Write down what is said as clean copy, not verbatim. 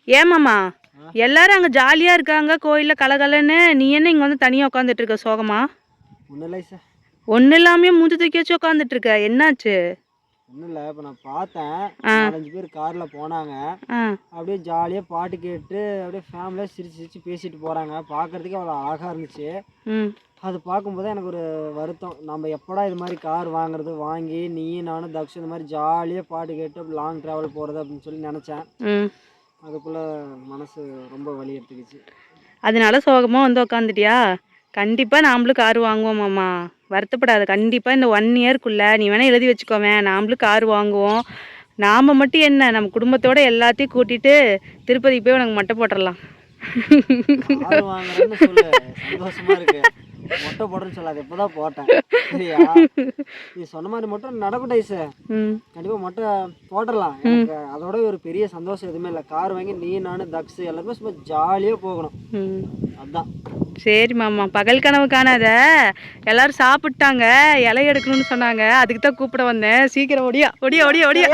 ஏமாம்மா எல்லாரும் அங்கே ஜாலியாக இருக்காங்க கோயிலில் கலகலன்னு, நீ என்ன இங்கே வந்து தனியாக உட்காந்துட்டு இருக்க சோகமா? ஒன்றும் இல்லை சார். ஒன்றும் இல்லாமே மூஞ்சி தூக்கி வச்சு உட்காந்துட்டு இருக்க, என்னாச்சு? ஒன்றும் இல்லை, இப்போ நான் பார்த்தேன் 4-5 பேர் காரில் போனாங்க. அப்படியே ஜாலியாக பாட்டு கேட்டு அப்படியே ஃபேமிலியாக சிரிச்சு சிரிச்சு பேசிட்டு போகிறாங்க. பார்க்குறதுக்கே அவ்வளோ அழகாக இருந்துச்சு. அது பார்க்கும்போது எனக்கு ஒரு வருத்தம், நம்ம எப்படா இது மாதிரி கார் வாங்குறது, வாங்கி நீ நானும் தக்ஷ் இந்த மாதிரி ஜாலியாக பாட்டு கேட்டு லாங் ட்ராவல் போகிறது அப்படின்னு சொல்லி நினச்சேன். அதுக்குள்ளே மனசு ரொம்ப வலி எடுத்துக்கிச்சு. அதனால சோகமாக வந்து உக்காந்துட்டியா? கண்டிப்பாக நாமளும் கார் வாங்குவோமாம்மா, வருத்தப்படாத. கண்டிப்பாக இந்த 1 இயர்க்குள்ளே நீ வேணால் எழுதி வச்சுக்கோவேன், நாமளும் கார் வாங்குவோம். நாம் மட்டும் என்ன, நம்ம குடும்பத்தோடு எல்லாத்தையும் கூட்டிகிட்டு திருப்பதிக்கு போய் உனக்கு மொட்டை போட்டுடலாம். கார் வாங்குறேன்னு சொல்லு, சந்தோஷமாக இருக்கு. மொட்டை போடுறேன்னு சொல்லாது, இப்போதான் போட்டேன். சரியா? நீ சொன்ன மாதிரி மட்டும் நடக்கட்டும் சார். கண்டிப்பாக மொட்டை போட்டுடலாம். எனக்கு அதோட ஒரு பெரிய சந்தோஷம் எதுவுமே இல்லை. கார் வாங்கி நீ நானும் தக்ஷ் எல்லாருமே சும்மா ஜாலியாக போகணும், அதுதான். சரி மாமா, பகல் கனவு காணாத. எல்லாரும் சாப்பிட்டாங்க, இலை எடுக்கணும்னு சொன்னாங்க, அதுக்கு தான் கூப்பிட வந்தேன். சீக்கிரம் ஒடியா ஒடியா ஒடியா ஒடியா.